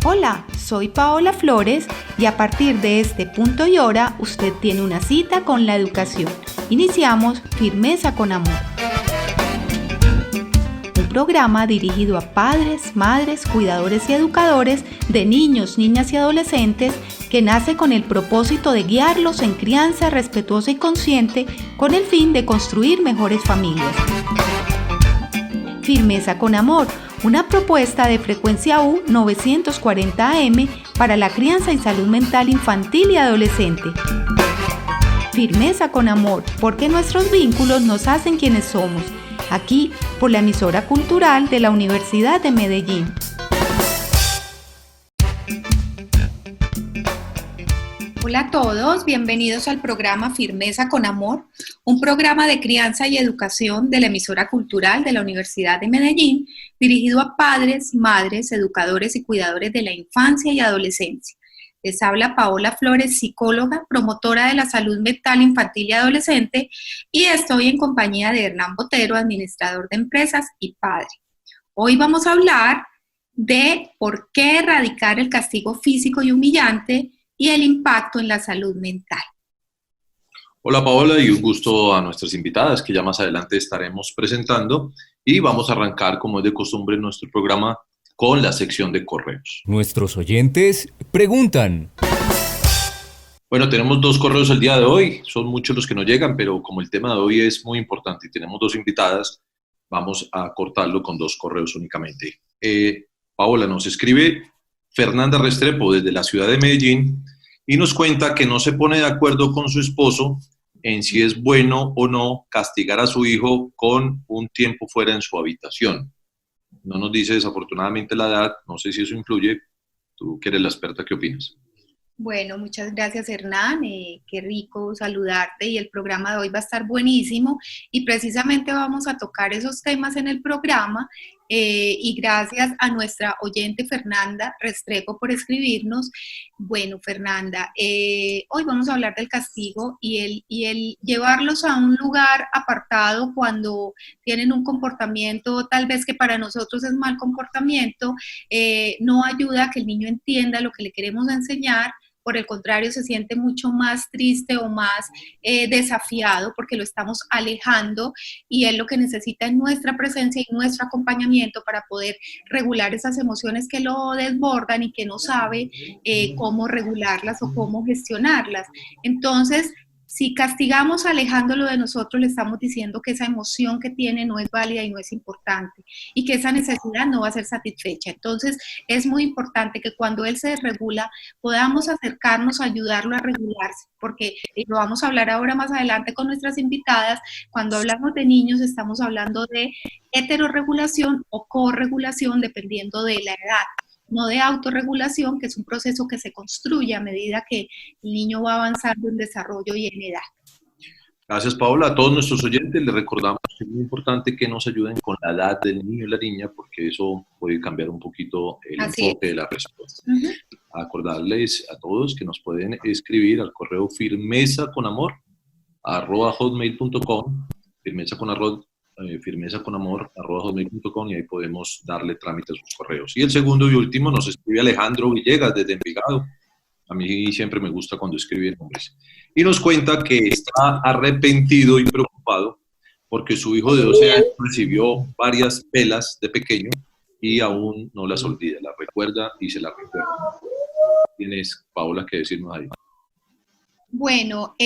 Hola, soy Paola Flores y a partir de este punto y hora usted tiene una cita con la educación. Iniciamos Firmeza con Amor. Un programa dirigido a padres, madres, cuidadores y educadores de niños, niñas y adolescentes que nace con el propósito de guiarlos en crianza respetuosa y consciente con el fin de construir mejores familias. Firmeza con Amor, una propuesta de frecuencia U 940 AM para la crianza y salud mental infantil y adolescente. Firmeza con Amor, porque nuestros vínculos nos hacen quienes somos. Aquí, por la emisora cultural de la Universidad de Medellín. Hola a todos, bienvenidos al programa Firmeza con Amor, un programa de crianza y educación de la emisora cultural de la Universidad de Medellín, dirigido a padres, madres, educadores y cuidadores de la infancia y adolescencia. Les habla Paola Flores, psicóloga, promotora de la salud mental infantil y adolescente, y estoy en compañía de Hernán Botero, administrador de empresas y padre. Hoy vamos a hablar de por qué erradicar el castigo físico y humillante y el impacto en la salud mental. Hola Paola, y un gusto a nuestras invitadas que ya más adelante estaremos presentando, y vamos a arrancar como es de costumbre en nuestro programa con la sección de correos. Nuestros oyentes preguntan. Bueno, tenemos 2 correos el día de hoy, son muchos los que nos llegan, pero como el tema de hoy es muy importante y tenemos 2 invitadas, vamos a cortarlo con 2 correos únicamente. Paola, nos escribe Fernanda Restrepo desde la ciudad de Medellín y nos cuenta que no se pone de acuerdo con su esposo en si es bueno o no castigar a su hijo con un tiempo fuera en su habitación. No nos dice desafortunadamente la edad, no sé si eso influye. Tú que eres la experta, ¿qué opinas? Bueno, muchas gracias Hernán, qué rico saludarte y el programa de hoy va a estar buenísimo y precisamente vamos a tocar esos temas en el programa y gracias a nuestra oyente Fernanda Restrepo por escribirnos. Bueno Fernanda, hoy vamos a hablar del castigo y el llevarlos a un lugar apartado cuando tienen un comportamiento tal vez que para nosotros es mal comportamiento, no ayuda a que el niño entienda lo que le queremos enseñar. Por el contrario, se siente mucho más triste o más desafiado porque lo estamos alejando y él lo que necesita es nuestra presencia y nuestro acompañamiento para poder regular esas emociones que lo desbordan y que no sabe cómo regularlas o cómo gestionarlas. Entonces, si castigamos alejándolo de nosotros, le estamos diciendo que esa emoción que tiene no es válida y no es importante y que esa necesidad no va a ser satisfecha. Entonces, es muy importante que cuando él se desregula, podamos acercarnos a ayudarlo a regularse, porque lo vamos a hablar ahora más adelante con nuestras invitadas. Cuando hablamos de niños, estamos hablando de heterorregulación o corregulación, dependiendo de la edad. No de autorregulación, que es un proceso que se construye a medida que el niño va avanzando en desarrollo y en edad. Gracias Paola. A todos nuestros oyentes les recordamos que es muy importante que nos ayuden con la edad del niño y la niña, porque eso puede cambiar un poquito el enfoque de la respuesta. Acordarles a todos que nos pueden escribir al correo firmezaconamor@hotmail.com, firmezaconamor@hotmail.com, y ahí podemos darle trámite a sus correos. Y el segundo y último nos escribe Alejandro Villegas desde Envigado. A mí siempre me gusta cuando escriben nombres. Y nos cuenta que está arrepentido y preocupado porque su hijo de 12 años recibió varias pelas de pequeño y aún no las olvida, las recuerda y se las recuerda. ¿Tienes, Paola, que decirnos ahí? Bueno,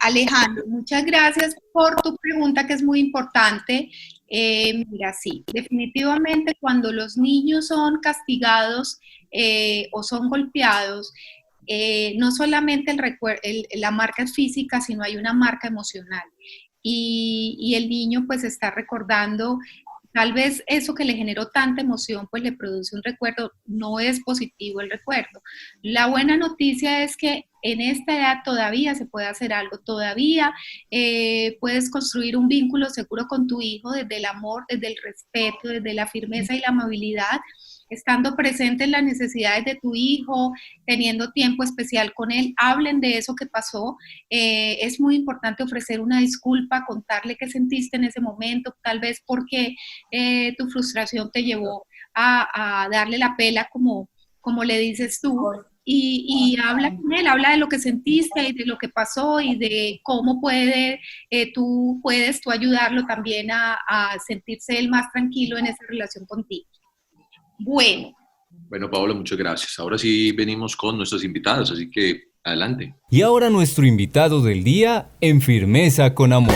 Alejandro, muchas gracias por tu pregunta que es muy importante. Mira, sí, definitivamente cuando los niños son castigados o son golpeados, no solamente la marca es física, sino hay una marca emocional. Y el niño pues está recordando, tal vez eso que le generó tanta emoción pues le produce un recuerdo, no es positivo el recuerdo. La buena noticia es que en esta edad todavía se puede hacer algo, todavía puedes construir un vínculo seguro con tu hijo desde el amor, desde el respeto, desde la firmeza y la amabilidad, estando presente en las necesidades de tu hijo, teniendo tiempo especial con él. Hablen de eso que pasó. Es muy importante ofrecer una disculpa, contarle qué sentiste en ese momento, tal vez porque tu frustración te llevó a darle la pela, como le dices tú. Y habla con él, habla de lo que sentiste y de lo que pasó y de cómo tú puedes ayudarlo también a sentirse él más tranquilo en esa relación contigo. Bueno. Bueno, Paola, muchas gracias. Ahora sí venimos con nuestras invitadas, así que adelante. Y ahora nuestro invitado del día en Firmeza con Amor.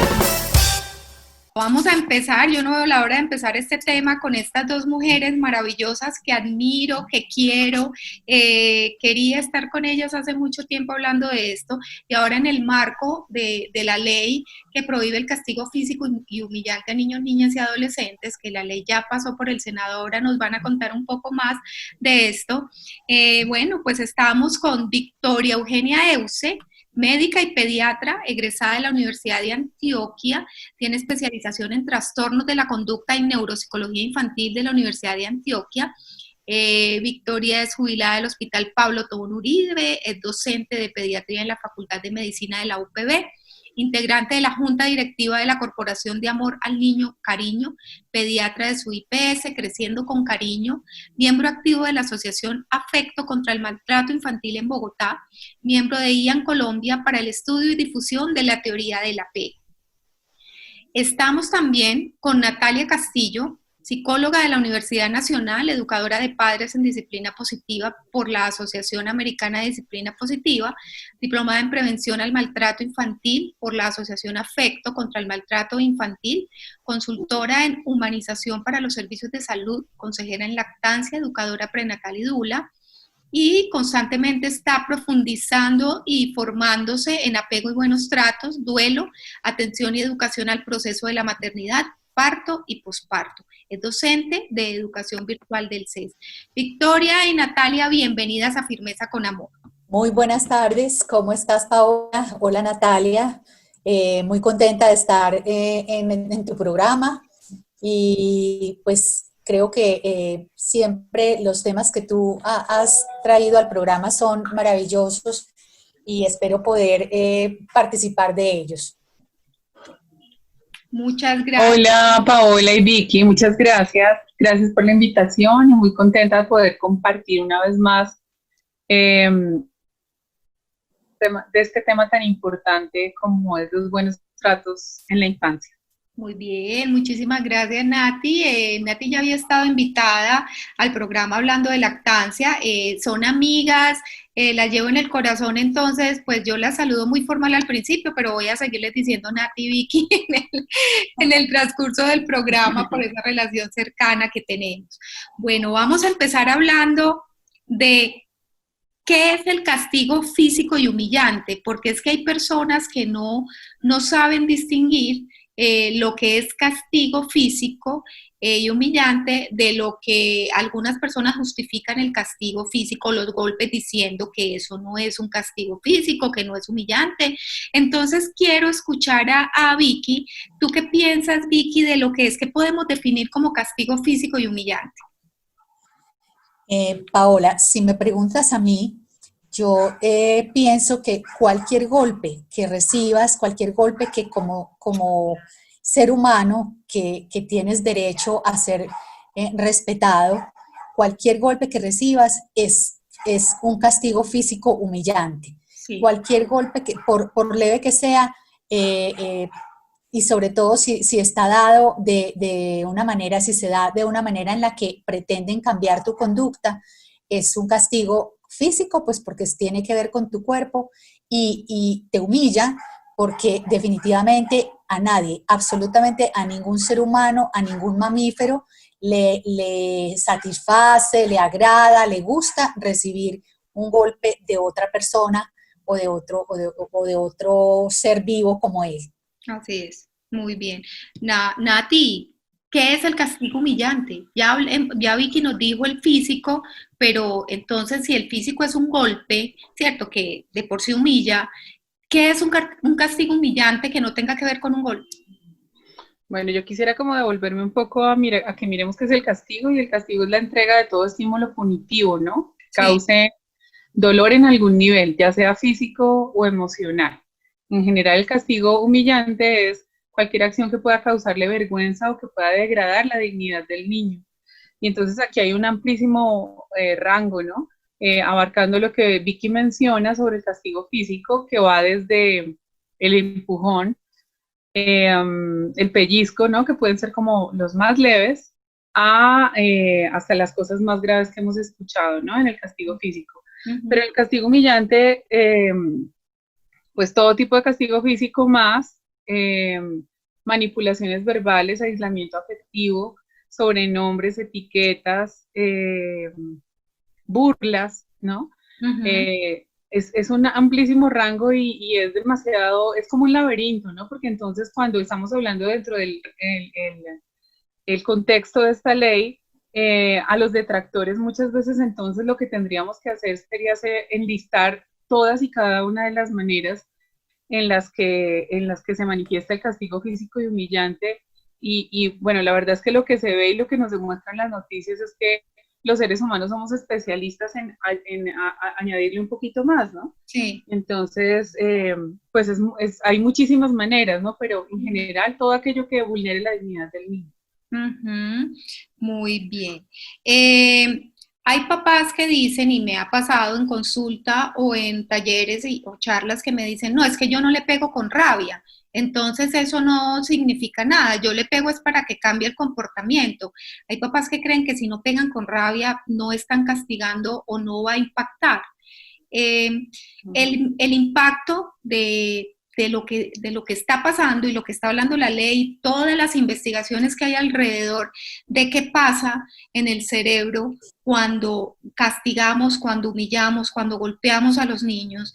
Vamos a empezar, yo no veo la hora de empezar este tema con estas dos mujeres maravillosas que admiro, que quiero, quería estar con ellas hace mucho tiempo hablando de esto y ahora en el marco de la ley que prohíbe el castigo físico y humillante a niños, niñas y adolescentes, que la ley ya pasó por el Senado, ahora nos van a contar un poco más de esto. Bueno, pues estamos con Victoria Eugenia Euse, médica y pediatra, egresada de la Universidad de Antioquia, tiene especialización en trastornos de la conducta y neuropsicología infantil de la Universidad de Antioquia. Victoria es jubilada del Hospital Pablo Tobón Uribe, es docente de pediatría en la Facultad de Medicina de la UPB, integrante de la Junta Directiva de la Corporación de Amor al Niño Cariño, pediatra de su IPS Creciendo con Cariño, miembro activo de la Asociación Afecto contra el Maltrato Infantil en Bogotá, miembro de IAN Colombia para el estudio y difusión de la teoría del apego. Estamos también con Natalia Castillo, psicóloga de la Universidad Nacional, educadora de padres en disciplina positiva por la Asociación Americana de Disciplina Positiva, diplomada en prevención al maltrato infantil por la Asociación Afecto contra el Maltrato Infantil, consultora en humanización para los servicios de salud, consejera en lactancia, educadora prenatal y dula, y constantemente está profundizando y formándose en apego y buenos tratos, duelo, atención y educación al proceso de la maternidad, parto y posparto. Es docente de educación virtual del CES. Victoria y Natalia, bienvenidas a Firmeza con Amor. Muy buenas tardes, ¿cómo estás, Paola? Hola, Natalia. Muy contenta de estar en tu programa y pues creo que siempre los temas que tú has traído al programa son maravillosos y espero poder participar de ellos. Muchas gracias. Hola Paola y Vicky, muchas gracias. Gracias por la invitación y muy contenta de poder compartir una vez más de este tema tan importante como es los buenos tratos en la infancia. Muy bien, muchísimas gracias Nati. Nati ya había estado invitada al programa hablando de lactancia, son amigas, las llevo en el corazón, entonces pues yo las saludo muy formal al principio, pero voy a seguirles diciendo Nati y Vicky en el transcurso del programa por esa relación cercana que tenemos. Bueno, vamos a empezar hablando de ¿qué es el castigo físico y humillante? Porque es que hay personas que no saben distinguir lo que es castigo físico y humillante de lo que algunas personas justifican el castigo físico, los golpes, diciendo que eso no es un castigo físico, que no es humillante. Entonces quiero escuchar a Vicky. ¿Tú qué piensas, Vicky, de lo que es que podemos definir como castigo físico y humillante? Paola, si me preguntas a mí, yo pienso que cualquier golpe que recibas, cualquier golpe que como ser humano que tienes derecho a ser respetado, cualquier golpe que recibas es un castigo físico humillante. Sí. Cualquier golpe, por leve que sea, y sobre todo si está dado de una manera, si se da de una manera en la que pretenden cambiar tu conducta, es un castigo físico, pues porque tiene que ver con tu cuerpo y te humilla porque definitivamente a nadie, absolutamente a ningún ser humano, a ningún mamífero le satisface, le agrada, le gusta recibir un golpe de otra persona o de otro ser vivo como él. Así es, muy bien. Nati, ¿qué es el castigo humillante? Ya Vicky nos dijo el físico, pero entonces si el físico es un golpe, ¿cierto? Que de por sí humilla, ¿qué es un castigo humillante que no tenga que ver con un golpe? Bueno, yo quisiera como devolverme un poco a que miremos qué es el castigo, y el castigo es la entrega de todo estímulo punitivo, ¿no? Que Sí. cause dolor en algún nivel, ya sea físico o emocional. En general, el castigo humillante es cualquier acción que pueda causarle vergüenza o que pueda degradar la dignidad del niño. Y entonces aquí hay un amplísimo rango, ¿no? Abarcando lo que Vicky menciona sobre el castigo físico, que va desde el empujón, el pellizco, ¿no? Que pueden ser como los más leves, hasta las cosas más graves que hemos escuchado, ¿no? En el castigo físico. Pero el castigo humillante, pues todo tipo de castigo físico más manipulaciones verbales, aislamiento afectivo, sobrenombres, etiquetas, burlas, ¿no? Es un amplísimo rango y es demasiado, es como un laberinto, ¿no? Porque entonces cuando estamos hablando dentro del el contexto de esta ley, a los detractores muchas veces entonces lo que tendríamos que hacer sería enlistar todas y cada una de las maneras en las que se manifiesta el castigo físico y humillante. Y bueno, la verdad es que lo que se ve y lo que nos demuestran las noticias es que los seres humanos somos especialistas en añadirle un poquito más, ¿no? Sí. Entonces, pues hay muchísimas maneras, ¿no? Pero en general todo aquello que vulnere la dignidad del niño. Muy bien. Hay papás que dicen, y me ha pasado en consulta o en talleres o charlas que me dicen, no, es que yo no le pego con rabia, entonces eso no significa nada, yo le pego es para que cambie el comportamiento. Hay papás que creen que si no pegan con rabia no están castigando o no va a impactar. El impacto de lo que está pasando y lo que está hablando la ley, todas las investigaciones que hay alrededor de qué pasa en el cerebro cuando castigamos, cuando humillamos, cuando golpeamos a los niños.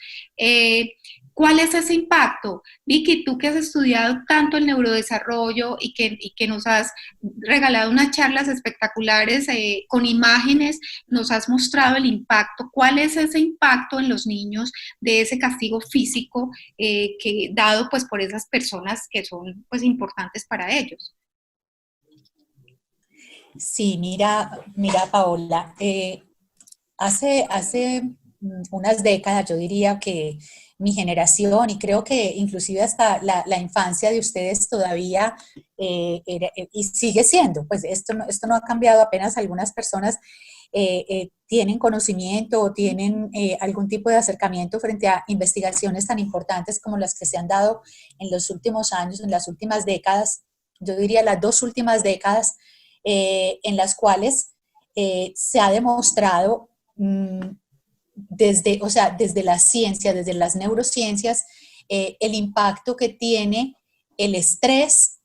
¿Cuál es ese impacto? Vicky, tú que has estudiado tanto el neurodesarrollo y que nos has regalado unas charlas espectaculares con imágenes, nos has mostrado el impacto. ¿Cuál es ese impacto en los niños de ese castigo físico que dado pues por esas personas que son pues importantes para ellos? Sí, mira Paola, hace unas décadas yo diría que mi generación y creo que inclusive hasta la infancia de ustedes todavía y sigue siendo, pues esto no ha cambiado, apenas algunas personas tienen conocimiento o tienen algún tipo de acercamiento frente a investigaciones tan importantes como las que se han dado en los últimos años, en las últimas décadas, yo diría las 2 últimas décadas, en las cuales se ha demostrado desde la ciencia, desde las neurociencias, el impacto que tiene el estrés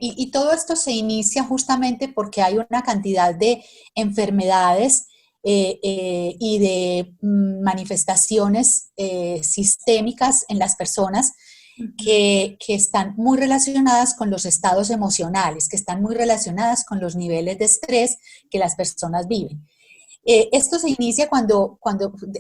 y todo esto se inicia justamente porque hay una cantidad de enfermedades y de manifestaciones sistémicas en las personas que están muy relacionadas con los estados emocionales, que están muy relacionadas con los niveles de estrés que las personas viven. Esto se inicia cuando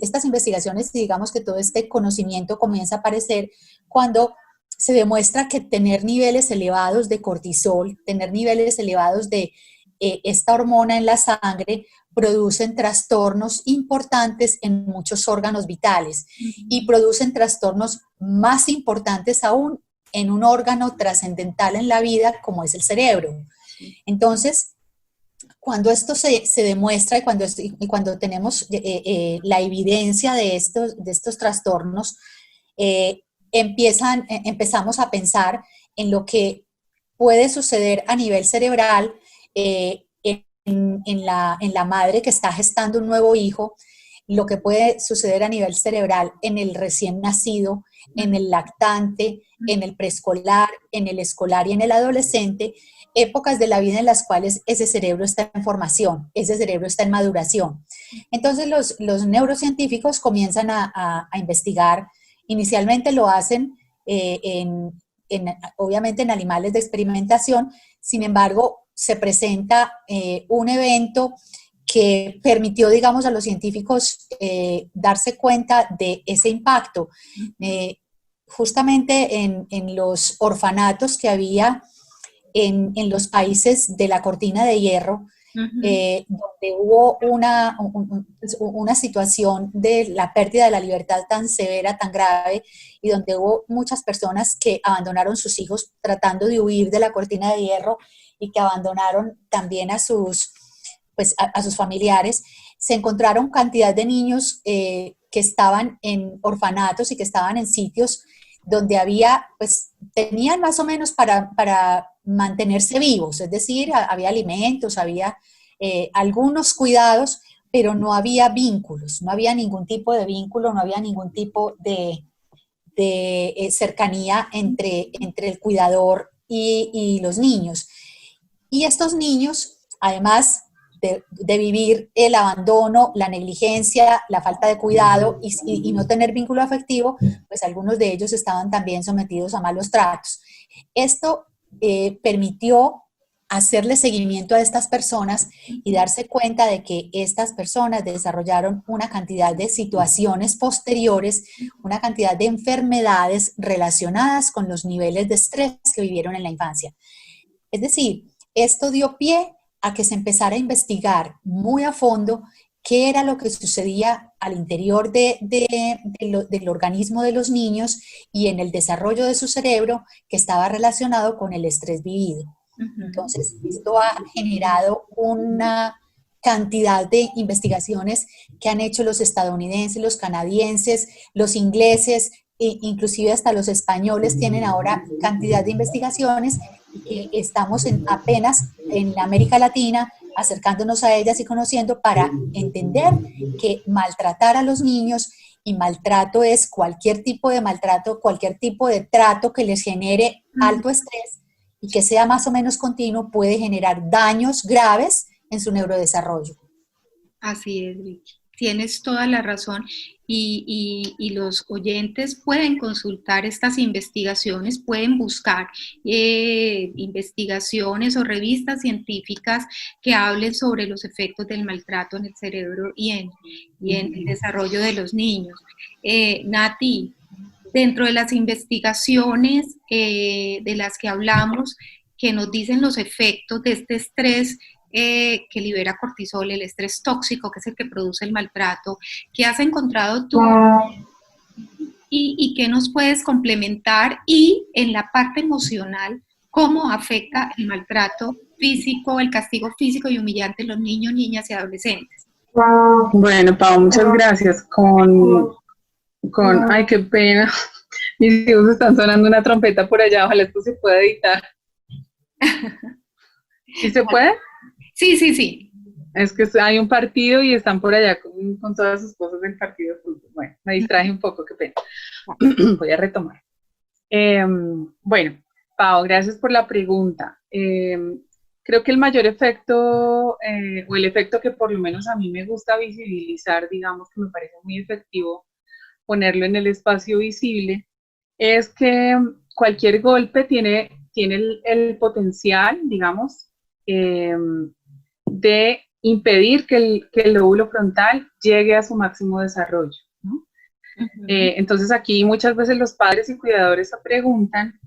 estas investigaciones, digamos que todo este conocimiento comienza a aparecer cuando se demuestra que tener niveles elevados de cortisol, tener niveles elevados de esta hormona en la sangre, producen trastornos importantes en muchos órganos vitales y producen trastornos más importantes aún en un órgano trascendental en la vida como es el cerebro. Entonces, cuando esto se demuestra y cuando tenemos la evidencia de estos trastornos, empezamos a pensar en lo que puede suceder a nivel cerebral en la madre que está gestando un nuevo hijo, lo que puede suceder a nivel cerebral en el recién nacido, en el lactante, en el preescolar, en el escolar y en el adolescente, épocas de la vida en las cuales ese cerebro está en formación, ese cerebro está en maduración. Entonces los neurocientíficos comienzan a investigar, inicialmente lo hacen obviamente en animales de experimentación, sin embargo, se presenta un evento que permitió, digamos, a los científicos darse cuenta de ese impacto. Justamente en los orfanatos que había en los países de la cortina de hierro, donde hubo una situación de la pérdida de la libertad tan severa, tan grave, y donde hubo muchas personas que abandonaron sus hijos tratando de huir de la cortina de hierro y que abandonaron también a sus familiares. Se encontraron cantidad de niños que estaban en orfanatos y que estaban en sitios donde había, pues tenían más o menos para mantenerse vivos, es decir, había alimentos, había algunos cuidados, pero no había vínculos, no había ningún tipo de vínculo, no había ningún tipo de cercanía entre el cuidador y los niños. Y estos niños, además de vivir el abandono, la negligencia, la falta de cuidado y no tener vínculo afectivo, pues algunos de ellos estaban también sometidos a malos tratos. Esto permitió hacerle seguimiento a estas personas y darse cuenta de que estas personas desarrollaron una cantidad de situaciones posteriores, una cantidad de enfermedades relacionadas con los niveles de estrés que vivieron en la infancia. Es decir, esto dio pie a que se empezara a investigar muy a fondo qué era lo que sucedía al interior del organismo de los niños y en el desarrollo de su cerebro que estaba relacionado con el estrés vivido. Entonces, esto ha generado una cantidad de investigaciones que han hecho los estadounidenses, los canadienses, los ingleses, e inclusive hasta los españoles tienen ahora cantidad de investigaciones que estamos apenas en América Latina acercándonos a ellas y conociendo para entender que maltratar a los niños, y maltrato es cualquier tipo de maltrato, cualquier tipo de trato que les genere alto estrés y que sea más o menos continuo, puede generar daños graves en su neurodesarrollo. Así es, Vicky. Tienes toda la razón y los oyentes pueden consultar estas investigaciones, pueden buscar investigaciones o revistas científicas que hablen sobre los efectos del maltrato en el cerebro y en el desarrollo de los niños. Nati, dentro de las investigaciones de las que hablamos, que nos dicen los efectos de este estrés que libera cortisol, el estrés tóxico, que es el que produce el maltrato, ¿qué has encontrado tú? ¿Y qué nos puedes complementar? Y en la parte emocional, ¿cómo afecta el maltrato físico, el castigo físico y humillante en los niños, niñas y adolescentes? Bueno, Pau, muchas gracias. Ay, qué pena. Mis hijos están sonando una trompeta por allá, ojalá esto se pueda editar. ¿Sí se puede? Sí. Es que hay un partido y están por allá con todas sus cosas del partido. Bueno, me distraje un poco, qué pena. Voy a retomar. Bueno, Pau, gracias por la pregunta. Creo que el mayor efecto, o el efecto que por lo menos a mí me gusta visibilizar, digamos que me parece muy efectivo ponerlo en el espacio visible, es que cualquier golpe tiene el potencial, digamos, de impedir que el lóbulo frontal llegue a su máximo desarrollo, ¿no? Entonces aquí muchas veces los padres y cuidadores se preguntan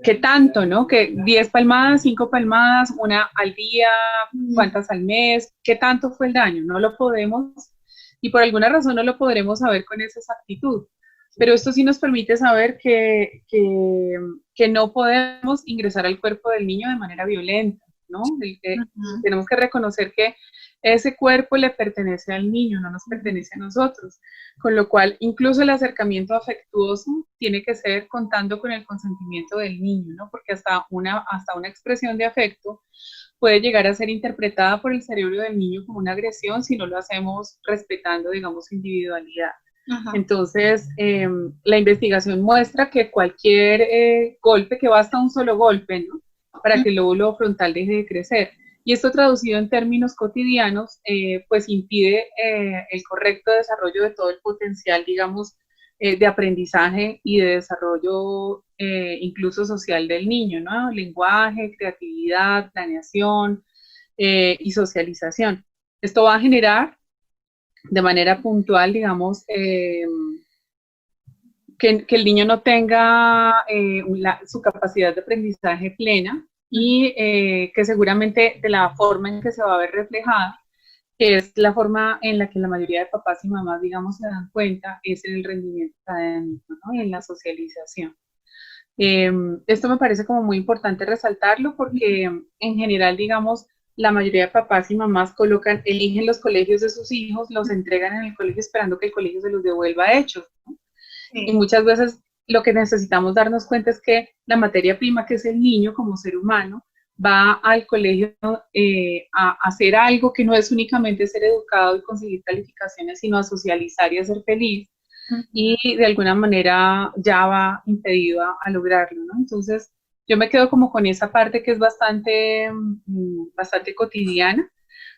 ¿qué tanto, no? Que 10 palmadas, 5 palmadas, una al día, cuántas al mes, ¿qué tanto fue el daño? No lo podemos, y por alguna razón no lo podremos saber con esa exactitud. Pero esto sí nos permite saber que no podemos ingresar al cuerpo del niño de manera violenta, ¿no? Tenemos que reconocer que ese cuerpo le pertenece al niño, no nos pertenece a nosotros. Con lo cual, incluso el acercamiento afectuoso tiene que ser contando con el consentimiento del niño, ¿no? Porque hasta una expresión de afecto puede llegar a ser interpretada por el cerebro del niño como una agresión si no lo hacemos respetando, digamos, su individualidad. Entonces, la investigación muestra que cualquier golpe, que basta un solo golpe, ¿no? Para que el lóbulo frontal deje de crecer. Y esto traducido en términos cotidianos, pues impide el correcto desarrollo de todo el potencial, digamos, de aprendizaje y de desarrollo incluso social del niño, ¿no? Lenguaje, creatividad, planeación y socialización. Esto va a generar de manera puntual, digamos, que el niño no tenga su capacidad de aprendizaje plena y que seguramente de la forma en que se va a ver reflejada, que es la forma en la que la mayoría de papás y mamás, digamos, se dan cuenta, es en el rendimiento académico, ¿no? Y en la socialización. Esto me parece como muy importante resaltarlo porque en general, digamos, la mayoría de papás y mamás eligen los colegios de sus hijos, los entregan en el colegio esperando que el colegio se los devuelva hechos, ¿no? Sí. Y muchas veces lo que necesitamos darnos cuenta es que la materia prima, que es el niño como ser humano, va al colegio a hacer algo que no es únicamente ser educado y conseguir calificaciones, sino a socializar y a ser feliz. Y de alguna manera ya va impedido a lograrlo, ¿no? Entonces, yo me quedo como con esa parte que es bastante cotidiana,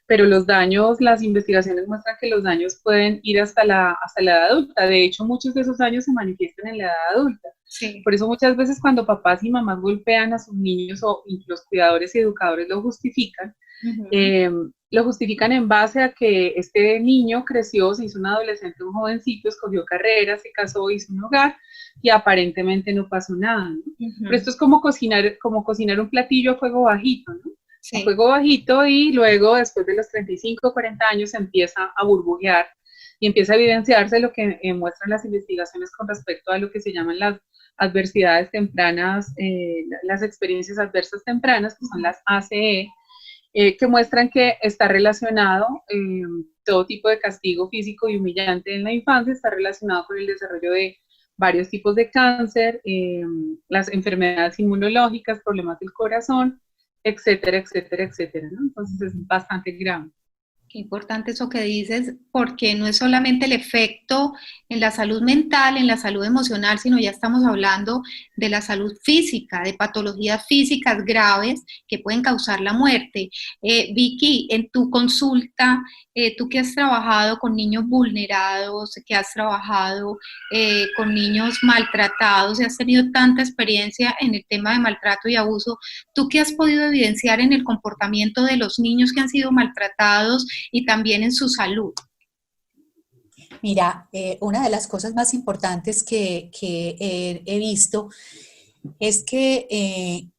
pero los daños, las investigaciones muestran que los daños pueden ir hasta la edad adulta. De hecho, muchos de esos daños se manifiestan en la edad adulta. Sí. Por eso muchas veces cuando papás y mamás golpean a sus niños o los cuidadores y educadores lo justifican en base a que este niño creció, se hizo un adolescente, un jovencito, escogió carrera, se casó, hizo un hogar y aparentemente no pasó nada, ¿no? Pero esto es como cocinar un platillo a fuego bajito, ¿no? Sí. A fuego bajito y luego después de los 35 o 40 años empieza a burbujear y empieza a evidenciarse lo que muestran las investigaciones con respecto a lo que se llaman las adversidades tempranas, las experiencias adversas tempranas, que son las ACE, que muestran que está relacionado todo tipo de castigo físico y humillante en la infancia, está relacionado con el desarrollo de varios tipos de cáncer, las enfermedades inmunológicas, problemas del corazón, etcétera, etcétera, etcétera, ¿no? Entonces es bastante grave. Qué importante eso que dices, porque no es solamente el efecto en la salud mental, en la salud emocional, sino ya estamos hablando de la salud física, de patologías físicas graves que pueden causar la muerte. Vicky, en tu consulta, tú que has trabajado con niños vulnerados, que has trabajado con niños maltratados y has tenido tanta experiencia en el tema de maltrato y abuso, ¿tú qué has podido evidenciar en el comportamiento de los niños que han sido maltratados y también en su salud? Mira, una de las cosas más importantes que he visto es que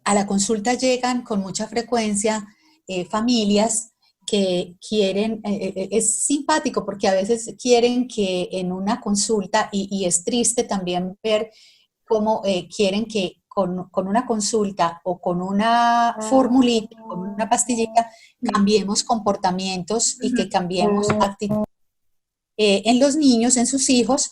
a la consulta llegan con mucha frecuencia familias que quieren, es simpático porque a veces quieren que en una consulta, y es triste también ver cómo quieren que con una consulta o con una formulita, con una pastillita, cambiemos comportamientos y que cambiemos actitudes en los niños, en sus hijos,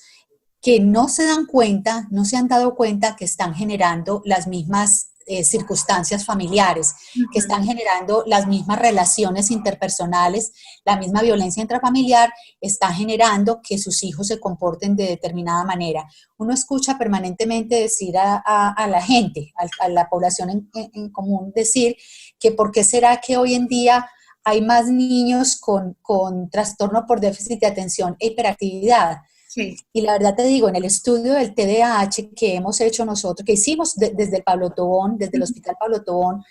que no se dan cuenta, no se han dado cuenta que están generando las mismas circunstancias familiares, que están generando las mismas relaciones interpersonales, la misma violencia intrafamiliar, está generando que sus hijos se comporten de determinada manera. Uno escucha permanentemente decir a la gente, a la población en común, decir que por qué será que hoy en día hay más niños con trastorno por déficit de atención e hiperactividad. Sí. Y la verdad te digo, en el estudio del TDAH que hemos hecho nosotros, que hicimos desde el Pablo Tobón, desde el Hospital Pablo Tobón,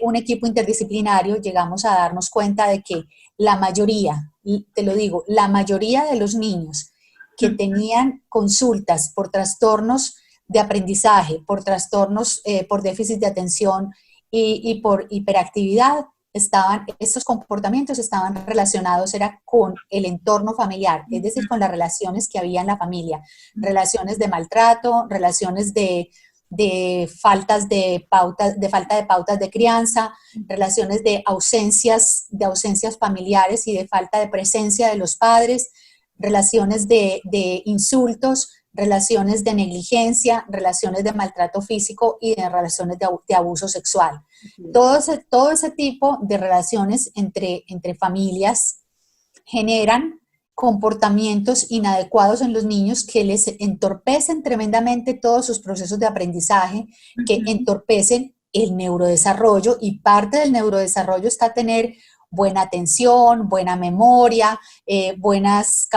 un equipo interdisciplinario, llegamos a darnos cuenta de que la mayoría, te lo digo, la mayoría de los niños que tenían consultas por trastornos de aprendizaje, por trastornos por déficit de atención y por hiperactividad, estos comportamientos estaban relacionados era con el entorno familiar, es decir, con las relaciones que había en la familia, relaciones de maltrato, relaciones de falta de pautas de crianza, relaciones de ausencias familiares y de falta de presencia de los padres, relaciones de insultos, relaciones de negligencia, relaciones de maltrato físico y de relaciones de abuso sexual. Todo ese tipo de relaciones entre familias generan comportamientos inadecuados en los niños que les entorpecen tremendamente todos sus procesos de aprendizaje, que entorpecen el neurodesarrollo, y parte del neurodesarrollo está tener buena atención, buena memoria, buenas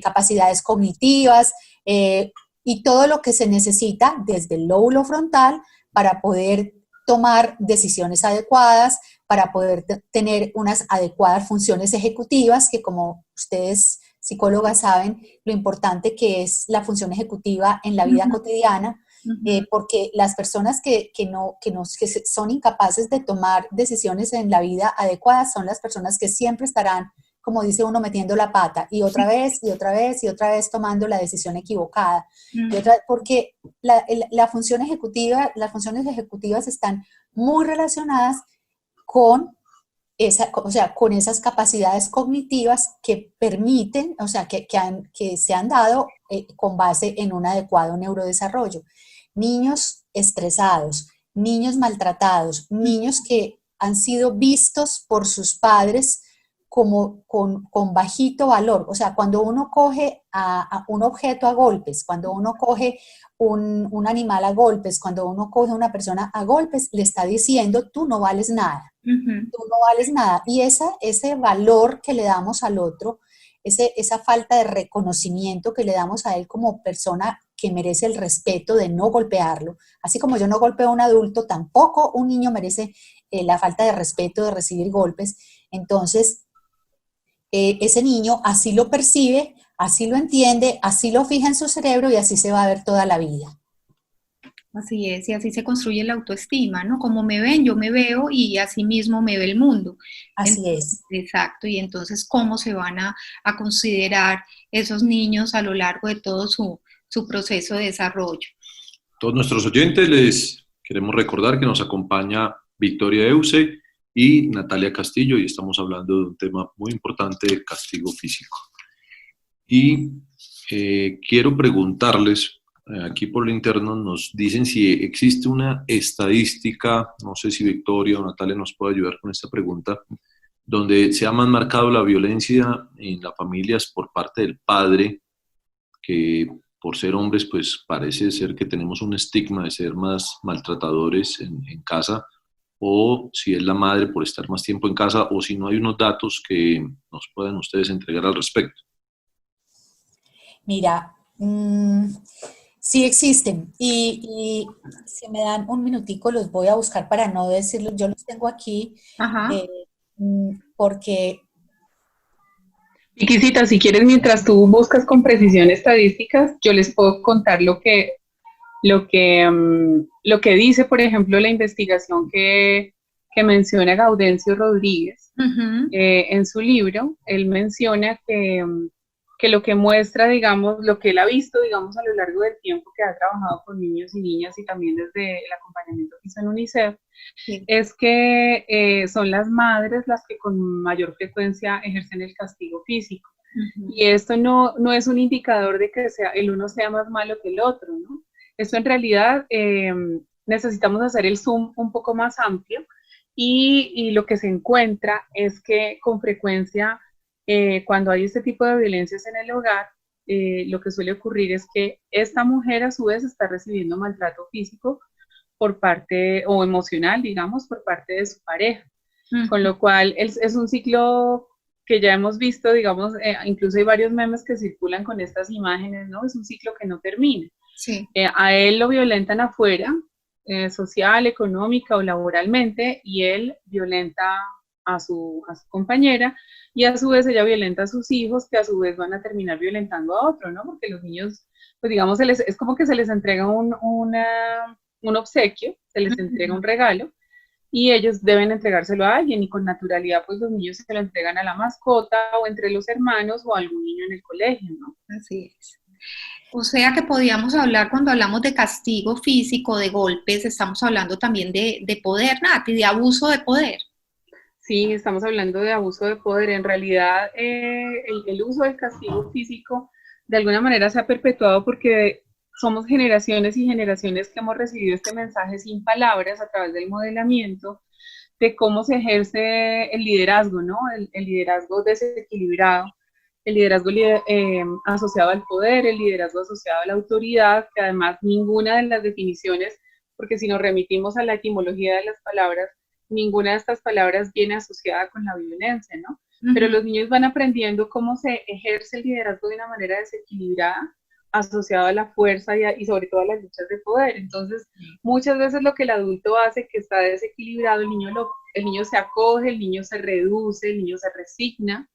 capacidades cognitivas, y todo lo que se necesita desde el lóbulo frontal para poder tomar decisiones adecuadas, para poder tener unas adecuadas funciones ejecutivas, que como ustedes psicólogas saben, lo importante que es la función ejecutiva en la vida cotidiana, porque las personas que son incapaces de tomar decisiones en la vida adecuadas son las personas que siempre estarán, como dice uno, metiendo la pata y otra vez y otra vez y otra vez tomando la decisión equivocada. Porque la función ejecutiva, las funciones ejecutivas están muy relacionadas con con esas capacidades cognitivas que permiten, que se han dado con base en un adecuado neurodesarrollo. Niños estresados, niños maltratados, niños que han sido vistos por sus padres como con bajito valor. O sea, cuando uno coge a un objeto a golpes, cuando uno coge un animal a golpes, cuando uno coge a una persona a golpes, le está diciendo, tú no vales nada. Tú no vales nada. Y ese valor que le damos al otro, esa falta de reconocimiento que le damos a él como persona que merece el respeto de no golpearlo, así como yo no golpeo a un adulto, tampoco un niño merece la falta de respeto de recibir golpes. Entonces, ese niño así lo percibe, así lo entiende, así lo fija en su cerebro y así se va a ver toda la vida. Así es, y así se construye la autoestima, ¿no? Como me ven, yo me veo y así mismo me ve el mundo. Así Entonces, es. exacto, y entonces, ¿cómo se van a considerar esos niños a lo largo de todo su proceso de desarrollo? Todos nuestros oyentes les queremos recordar que nos acompaña Victoria Euse y Natalia Castillo, y estamos hablando de un tema muy importante, de castigo físico. Y quiero preguntarles, aquí por el interno nos dicen si existe una estadística, no sé si Victoria o Natalia nos puede ayudar con esta pregunta, donde se ha más marcado la violencia en las familias por parte del padre, que por ser hombres pues parece ser que tenemos un estigma de ser más maltratadores en casa, o si es la madre por estar más tiempo en casa, o si no hay unos datos que nos puedan ustedes entregar al respecto. Mira, sí existen y si me dan un minutico los voy a buscar para no decirlos, yo los tengo aquí porque... Viquisita, si quieres, mientras tú buscas con precisión estadísticas, yo les puedo contar lo que dice, por ejemplo, la investigación que menciona Gaudencio Rodríguez en su libro. Él menciona que lo que muestra, digamos, lo que él ha visto, digamos, a lo largo del tiempo que ha trabajado con niños y niñas y también desde el acompañamiento que hizo en UNICEF, es que son las madres las que con mayor frecuencia ejercen el castigo físico. Y esto no es un indicador de que el uno sea más malo que el otro, ¿no? Esto en realidad necesitamos hacer el zoom un poco más amplio y lo que se encuentra es que con frecuencia cuando hay este tipo de violencias en el hogar, lo que suele ocurrir es que esta mujer a su vez está recibiendo maltrato físico por parte, o emocional, digamos, por parte de su pareja. Con lo cual es un ciclo que ya hemos visto, digamos, incluso hay varios memes que circulan con estas imágenes, ¿no? Es un ciclo que no termina. Sí. A él lo violentan afuera, social, económica o laboralmente, y él violenta a su compañera, y a su vez ella violenta a sus hijos, que a su vez van a terminar violentando a otro, ¿no? Porque los niños, pues digamos, es como que se les entrega un obsequio, se les entrega un regalo, y ellos deben entregárselo a alguien, y con naturalidad, pues los niños se lo entregan a la mascota, o entre los hermanos, o a algún niño en el colegio, ¿no? Así es. O sea que podríamos hablar, cuando hablamos de castigo físico, de golpes, estamos hablando también de poder, Nati, de abuso de poder. Sí, estamos hablando de abuso de poder. En realidad, el uso del castigo físico de alguna manera se ha perpetuado porque somos generaciones y generaciones que hemos recibido este mensaje sin palabras a través del modelamiento de cómo se ejerce el liderazgo, ¿no? El liderazgo desequilibrado, el liderazgo asociado al poder, el liderazgo asociado a la autoridad, que además ninguna de las definiciones, porque si nos remitimos a la etimología de las palabras, ninguna de estas palabras viene asociada con la violencia, ¿no? Pero los niños van aprendiendo cómo se ejerce el liderazgo de una manera desequilibrada asociado a la fuerza y sobre todo a las luchas de poder. Entonces, muchas veces lo que el adulto hace, que está desequilibrado, el niño se acoge, el niño se reduce, el niño se resigna,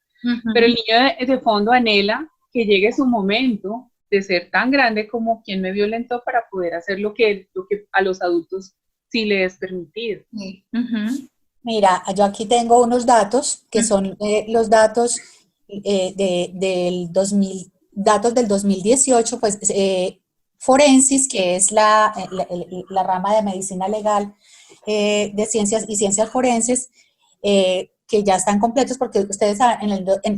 pero el niño de fondo anhela que llegue su momento de ser tan grande como quien me violentó para poder hacer lo que a los adultos sí les es permitido. Mira, yo aquí tengo unos datos que son los datos datos del 2018, pues Forensis, que es la rama de medicina legal de ciencias y ciencias forenses, que ya están completos porque ustedes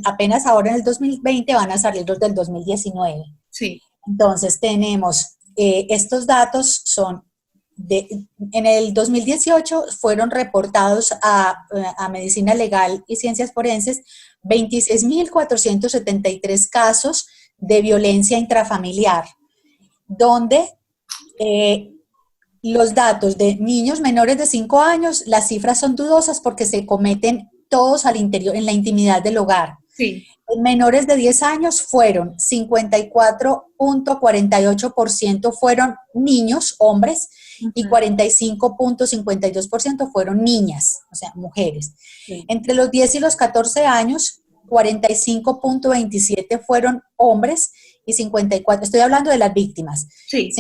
apenas ahora en el 2020 van a salir los del 2019. Sí. Entonces tenemos, estos datos son, en el 2018 fueron reportados a Medicina Legal y Ciencias Forenses 26.473 casos de violencia intrafamiliar, donde los datos de niños menores de 5 años, las cifras son dudosas porque se cometen todos al interior, en la intimidad del hogar. Sí. En menores de 10 años fueron 54.48% fueron niños, hombres, y 45.52% fueron niñas, o sea, mujeres. Sí. Entre los 10 y los 14 años, 45.27 fueron hombres y 54, estoy hablando de las víctimas, sí.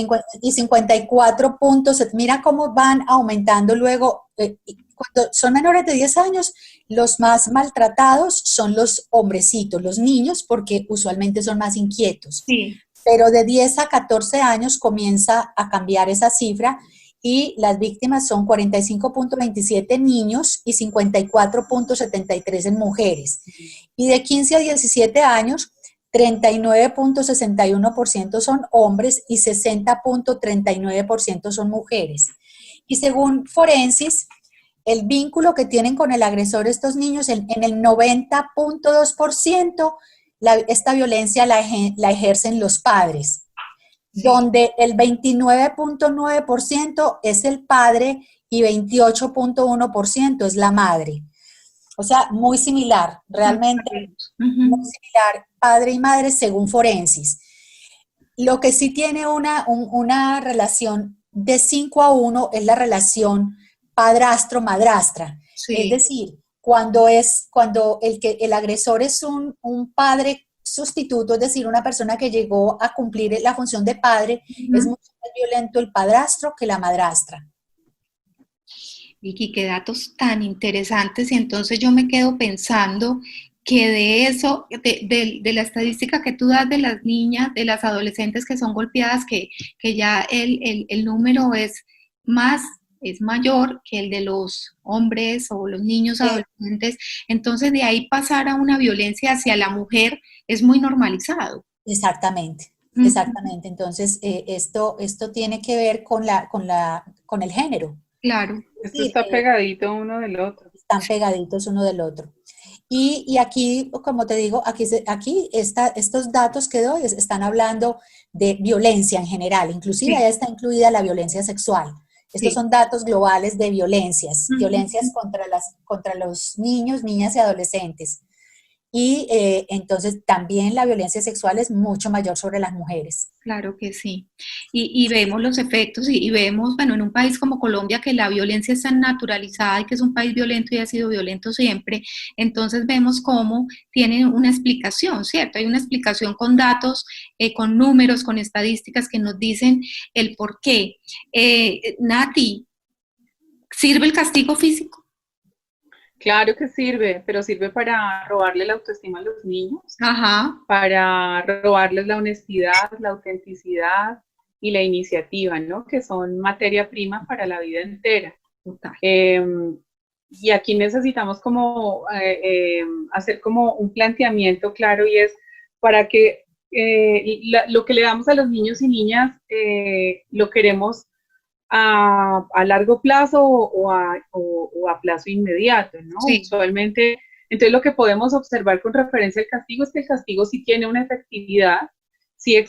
Y 54 puntos, mira cómo van aumentando luego, cuando son menores de 10 años, los más maltratados son los hombrecitos, los niños, porque usualmente son más inquietos. Sí. Pero de 10 a 14 años comienza a cambiar esa cifra y las víctimas son 45.27 niños y 54.73 en mujeres. Y de 15 a 17 años, 39.61% son hombres y 60.39% son mujeres. Y según Forensis, el vínculo que tienen con el agresor estos niños, en el 90.2%, esta violencia la ejercen los padres, sí. Donde el 29.9% es el padre y 28.1% es la madre. O sea, muy similar, realmente muy similar, padre y madre según Forensis. Lo que sí tiene una relación de 5-1 es la relación padrastro-madrastra. Sí. Es decir, cuando el agresor es un padre sustituto, es decir, una persona que llegó a cumplir la función de padre, es mucho más violento el padrastro que la madrastra. Vicky, qué datos tan interesantes, y entonces yo me quedo pensando que de eso, de la estadística que tú das de las niñas, de las adolescentes que son golpeadas, que ya el número es mayor que el de los hombres o los niños adolescentes, entonces de ahí pasar a una violencia hacia la mujer es muy normalizado. Exactamente, exactamente. Entonces esto tiene que ver con el género. Claro. Esto está pegadito uno del otro. Están pegaditos uno del otro. Y aquí, como te digo, estos datos que doy están hablando de violencia en general, inclusive ya está incluida la violencia sexual. Estos son datos globales de violencias, violencias contra los niños, niñas y adolescentes. Y entonces también la violencia sexual es mucho mayor sobre las mujeres. Claro que sí. Y vemos los efectos y vemos, bueno, en un país como Colombia que la violencia es tan naturalizada y que es un país violento y ha sido violento siempre, entonces vemos cómo tienen una explicación, ¿cierto? Hay una explicación con datos, con números, con estadísticas que nos dicen el por qué. Nati, ¿sirve el castigo físico? Claro que sirve, pero sirve para robarle la autoestima a los niños, para robarles la honestidad, la autenticidad y la iniciativa, ¿no? Que son materia prima para la vida entera. Y aquí necesitamos como hacer como un planteamiento claro, y es para que lo que le damos a los niños y niñas lo queremos a largo plazo o a plazo inmediato, ¿no? Sí. Usualmente, entonces lo que podemos observar con referencia al castigo es que el castigo sí tiene una efectividad, sí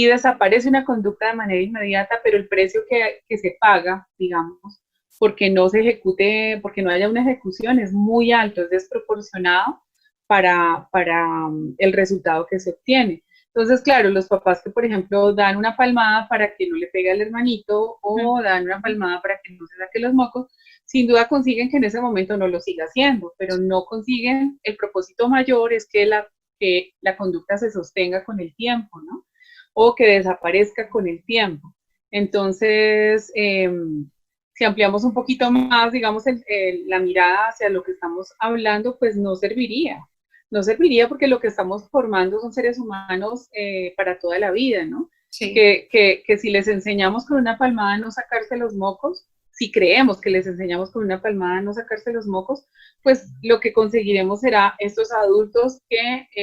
desaparece una conducta de manera inmediata, pero el precio que se paga, digamos, porque no se ejecute, porque no haya una ejecución, es muy alto, es desproporcionado para el resultado que se obtiene. Entonces, claro, los papás que, por ejemplo, dan una palmada para que no le pegue al hermanito o dan una palmada para que no se saque los mocos, sin duda consiguen que en ese momento no lo siga haciendo, pero no consiguen, el propósito mayor es que la conducta se sostenga con el tiempo, ¿no? O que desaparezca con el tiempo. Entonces, si ampliamos un poquito más, digamos, la mirada hacia lo que estamos hablando, pues no serviría. No serviría porque lo que estamos formando son seres humanos para toda la vida, ¿no? Sí. Que si les enseñamos con una palmada a no sacarse los mocos, si creemos que les enseñamos con una palmada a no sacarse los mocos, pues lo que conseguiremos será estos adultos que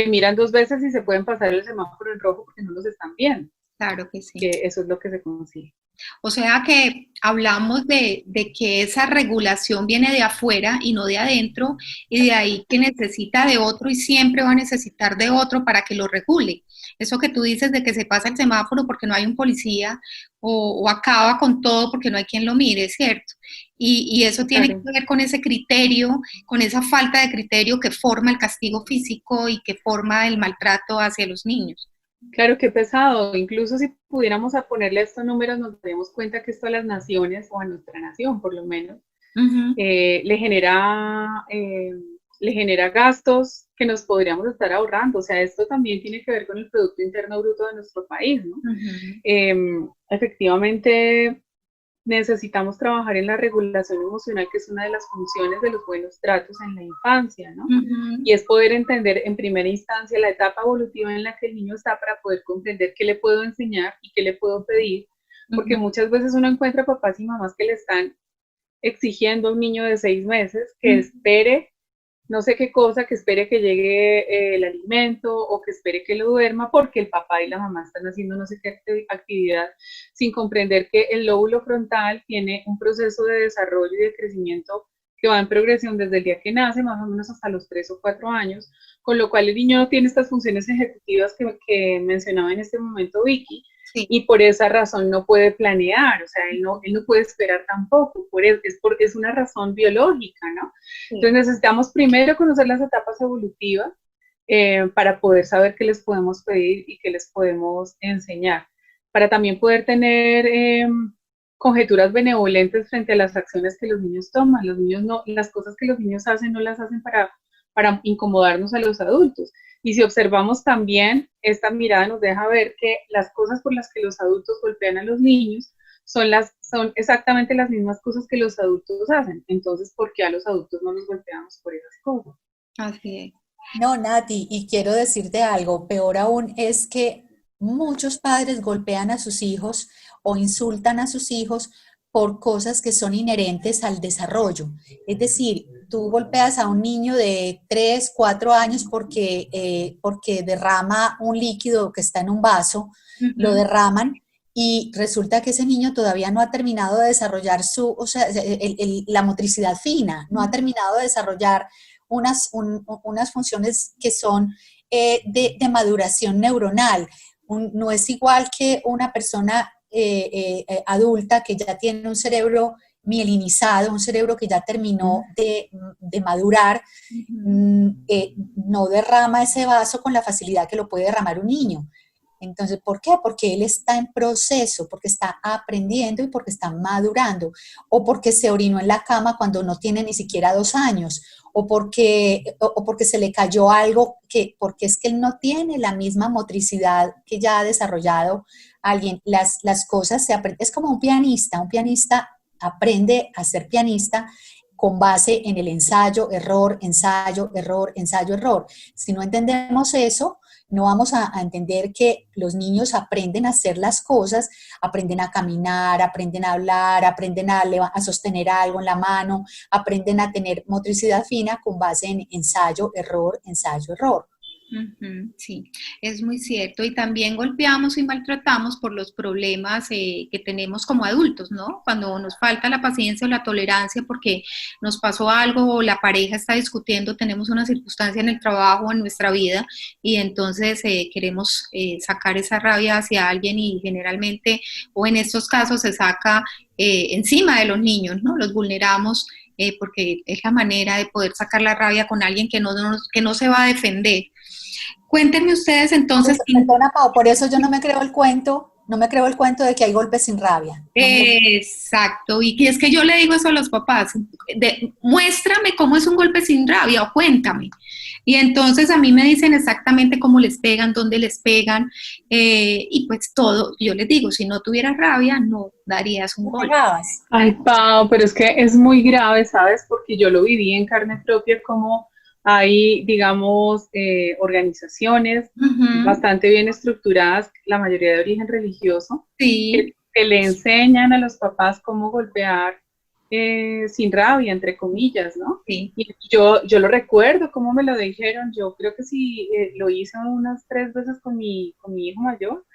miran 2 veces y se pueden pasar el semáforo en rojo porque no los están viendo. Claro que sí. Que eso es lo que se consigue. O sea que hablamos de que esa regulación viene de afuera y no de adentro, y de ahí que necesita de otro y siempre va a necesitar de otro para que lo regule. Eso que tú dices de que se pasa el semáforo porque no hay un policía o acaba con todo porque no hay quien lo mire, ¿cierto? Y eso tiene Claro. que ver con ese criterio, con esa falta de criterio que forma el castigo físico y que forma el maltrato hacia los niños. Claro, qué pesado. Incluso si pudiéramos a ponerle estos números, nos daríamos cuenta que esto a las naciones, o a nuestra nación por lo menos, le genera gastos que nos podríamos estar ahorrando. O sea, esto también tiene que ver con el Producto Interno Bruto de nuestro país, ¿no? Efectivamente, necesitamos trabajar en la regulación emocional, que es una de las funciones de los buenos tratos en la infancia, ¿no? Y es poder entender en primera instancia la etapa evolutiva en la que el niño está para poder comprender qué le puedo enseñar y qué le puedo pedir, porque muchas veces uno encuentra papás y mamás que le están exigiendo a un niño de 6 meses que espere no sé qué cosa, que espere que llegue el alimento o que espere que lo duerma porque el papá y la mamá están haciendo no sé qué actividad, sin comprender que el lóbulo frontal tiene un proceso de desarrollo y de crecimiento que va en progresión desde el día que nace, más o menos hasta los 3 o 4 años, con lo cual el niño no tiene estas funciones ejecutivas que mencionaba en este momento Vicky, Sí. Y por esa razón no puede planear, o sea, él no puede esperar tampoco, es una razón biológica, ¿no? Sí. Entonces necesitamos primero conocer las etapas evolutivas para poder saber qué les podemos pedir y qué les podemos enseñar, para también poder tener conjeturas benevolentes frente a las acciones que los niños toman. Los niños no, las cosas que los niños hacen no las hacen para incomodarnos a los adultos. Y si observamos también, esta mirada nos deja ver que las cosas por las que los adultos golpean a los niños son exactamente las mismas cosas que los adultos hacen. Entonces, ¿por qué a los adultos no los golpeamos por esas cosas? Así es. No, Nati, y quiero decirte algo, peor aún es que muchos padres golpean a sus hijos o insultan a sus hijos por cosas que son inherentes al desarrollo. Es decir, tú golpeas a un niño de 3, 4 años porque derrama un líquido que está en un vaso, lo derraman y resulta que ese niño todavía no ha terminado de desarrollar la motricidad fina, no ha terminado de desarrollar unas funciones que son de maduración neuronal. No es igual que una persona adulta que ya tiene un cerebro mielinizado, un cerebro que ya terminó de madurar, no derrama ese vaso con la facilidad que lo puede derramar un niño. Entonces, ¿por qué? Porque él está en proceso, porque está aprendiendo y porque está madurando, o porque se orinó en la cama cuando no tiene ni siquiera 2 años, o porque se le cayó algo, porque es que él no tiene la misma motricidad que ya ha desarrollado alguien. Las cosas se aprenden, es como un pianista aprende a ser pianista con base en el ensayo, error, ensayo, error, ensayo, error. Si no entendemos eso, no vamos a entender que los niños aprenden a hacer las cosas, aprenden a caminar, aprenden a hablar, aprenden a sostener algo en la mano, aprenden a tener motricidad fina con base en ensayo, error, ensayo, error. Sí, es muy cierto. Y también golpeamos y maltratamos por los problemas que tenemos como adultos, ¿no? Cuando nos falta la paciencia o la tolerancia porque nos pasó algo o la pareja está discutiendo, tenemos una circunstancia en el trabajo, en nuestra vida, y entonces queremos sacar esa rabia hacia alguien y generalmente, o en estos casos, se saca encima de los niños, ¿no? Los vulneramos porque es la manera de poder sacar la rabia con alguien que no se va a defender. Cuéntenme ustedes entonces. Perdona, Pau, por eso yo no me creo el cuento, no me creo el cuento de que hay golpes sin rabia. Exacto, y que es que yo le digo eso a los papás, muéstrame cómo es un golpe sin rabia o cuéntame. Y entonces a mí me dicen exactamente cómo les pegan, dónde les pegan, y pues todo, yo les digo, si no tuvieras rabia, no darías un ¿No golpe. pegabas? Ay, Pau, pero es que es muy grave, ¿sabes? Porque yo lo viví en carne propia, como hay, digamos, organizaciones bastante bien estructuradas, la mayoría de origen religioso, Sí, que le enseñan a los papás cómo golpear sin rabia, entre comillas, ¿no? sí. Y yo lo recuerdo, cómo me lo dijeron, yo creo que sí, lo hice unas 3 veces con mi hijo mayor,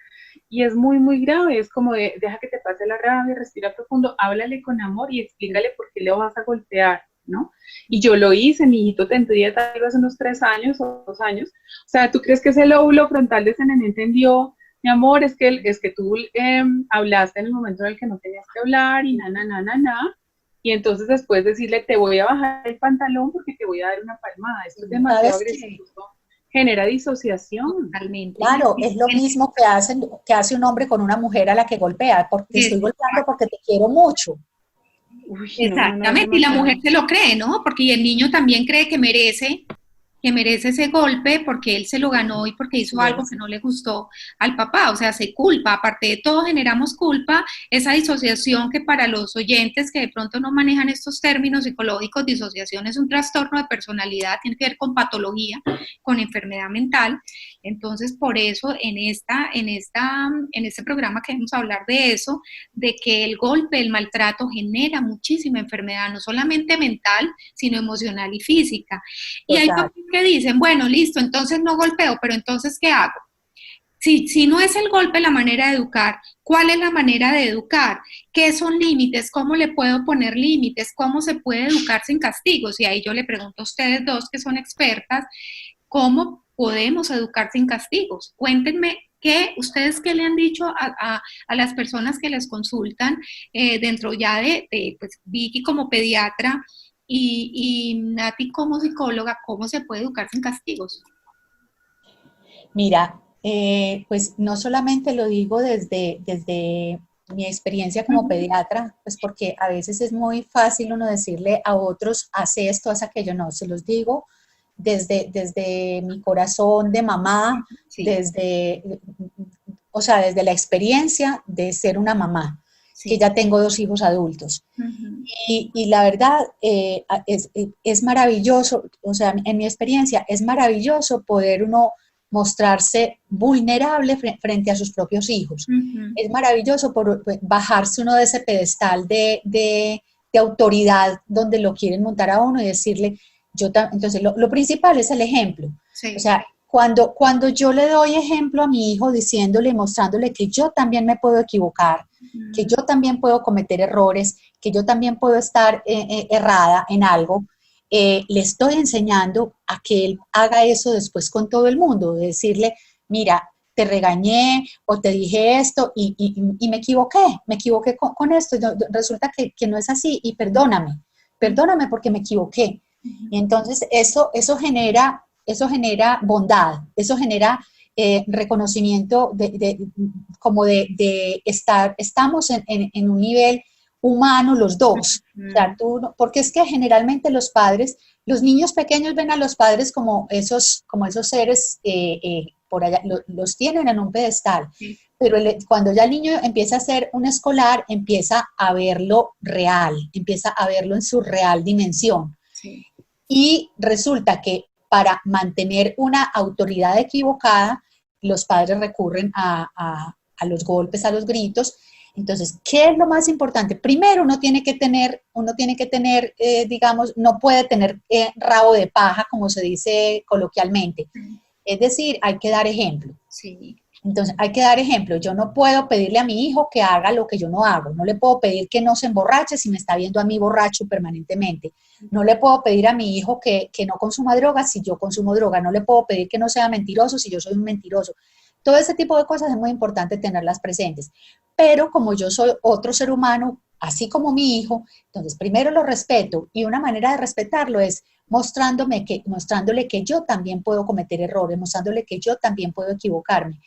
y es muy, muy grave, es como de, deja que te pase la rabia, respira profundo, háblale con amor y explícale por qué le vas a golpear, ¿no? Y yo lo hice, mi hijito tendría tal vez unos 3 años o 2 años, o sea, ¿tú crees que ese lóbulo frontal de ese nene entendió? Mi amor, es que tú hablaste en el momento en el que no tenías que hablar y y entonces después decirle, te voy a bajar el pantalón porque te voy a dar una palmada, esto es demasiado agresivo, genera disociación. Totalmente. Claro, es lo mismo que hace un hombre con una mujer a la que golpea, porque te estoy golpeando porque te quiero mucho. Uy, Exactamente, y la mujer se lo cree, ¿no? Porque el niño también cree que merece ese golpe porque él se lo ganó y porque hizo algo que no le gustó al papá, o sea, se culpa, aparte de todo generamos culpa, esa disociación que para los oyentes que de pronto no manejan estos términos psicológicos, disociación es un trastorno de personalidad, tiene que ver con patología, con enfermedad mental, entonces por eso en este programa queremos hablar de eso, de que el golpe, el maltrato genera muchísima enfermedad, no solamente mental, sino emocional y física. Y hay papás que dicen, bueno, listo, entonces no golpeo, pero entonces, ¿qué hago? Si no es el golpe la manera de educar, ¿cuál es la manera de educar? ¿Qué son límites? ¿Cómo le puedo poner límites? ¿Cómo se puede educar sin castigos? Y ahí yo le pregunto a ustedes dos que son expertas, ¿cómo podemos educar sin castigos? Cuéntenme ustedes qué le han dicho a las personas que les consultan dentro ya de pues, Vicky como pediatra, y Nati como psicóloga, ¿cómo se puede educar sin castigos? Mira, pues no solamente lo digo desde mi experiencia como pediatra, pues porque a veces es muy fácil uno decirle a otros, haz esto, haz aquello, no, se los digo desde mi corazón de mamá, Sí. desde la experiencia de ser una mamá. Sí. Que ya tengo 2 hijos adultos. Y la verdad es maravilloso, o sea, en mi experiencia es maravilloso poder uno mostrarse vulnerable frente a sus propios hijos. Es maravilloso bajarse uno de ese pedestal de autoridad donde lo quieren montar a uno y decirle, entonces lo principal es el ejemplo. Sí. O sea, cuando yo le doy ejemplo a mi hijo diciéndole, mostrándole que yo también me puedo equivocar, que yo también puedo cometer errores, que yo también puedo estar errada en algo, le estoy enseñando a que él haga eso después con todo el mundo, de decirle, mira, te regañé o te dije esto y me equivoqué con esto, resulta que no es así y perdóname porque me equivoqué. Y entonces eso genera bondad, eso genera reconocimiento estamos en un nivel humano los dos. O sea, porque es que generalmente los niños pequeños ven a los padres como esos seres por allá, los tienen en un pedestal. Sí. Pero cuando ya el niño empieza a ser un escolar, empieza a verlo real, empieza a verlo en su real dimensión. Sí. Y resulta que para mantener una autoridad equivocada, los padres recurren a los golpes, a los gritos. Entonces, ¿qué es lo más importante? Primero, uno tiene que tener, digamos, no puede tener rabo de paja, como se dice coloquialmente. Es decir, hay que dar ejemplo. Sí. Entonces, hay que dar ejemplo. Yo no puedo pedirle a mi hijo que haga lo que yo no hago. No le puedo pedir que no se emborrache si me está viendo a mí borracho permanentemente. No le puedo pedir a mi hijo que no consuma drogas si yo consumo droga. No le puedo pedir que no sea mentiroso si yo soy un mentiroso. Todo ese tipo de cosas es muy importante tenerlas presentes. Pero como yo soy otro ser humano, así como mi hijo, entonces primero lo respeto y una manera de respetarlo es mostrándole que yo también puedo cometer errores, mostrándole que yo también puedo equivocarme.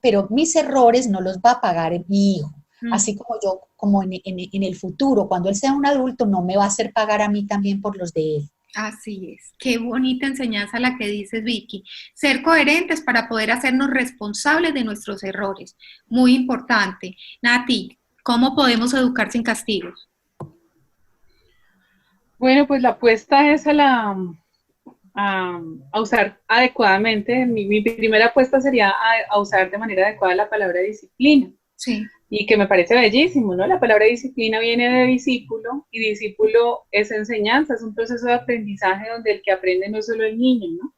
Pero mis errores no los va a pagar mi hijo. Así como yo, como en el futuro, cuando él sea un adulto, no me va a hacer pagar a mí también por los de él. Así es, qué bonita enseñanza la que dices, Vicky. Ser coherentes para poder hacernos responsables de nuestros errores. Muy importante. Nati, ¿cómo podemos educar sin castigos? Bueno, pues la apuesta es a usar adecuadamente. Mi primera apuesta sería a usar de manera adecuada la palabra disciplina. Sí. Y que me parece bellísimo, ¿no? La palabra disciplina viene de discípulo, y discípulo es enseñanza, es un proceso de aprendizaje donde el que aprende no es solo el niño, ¿no?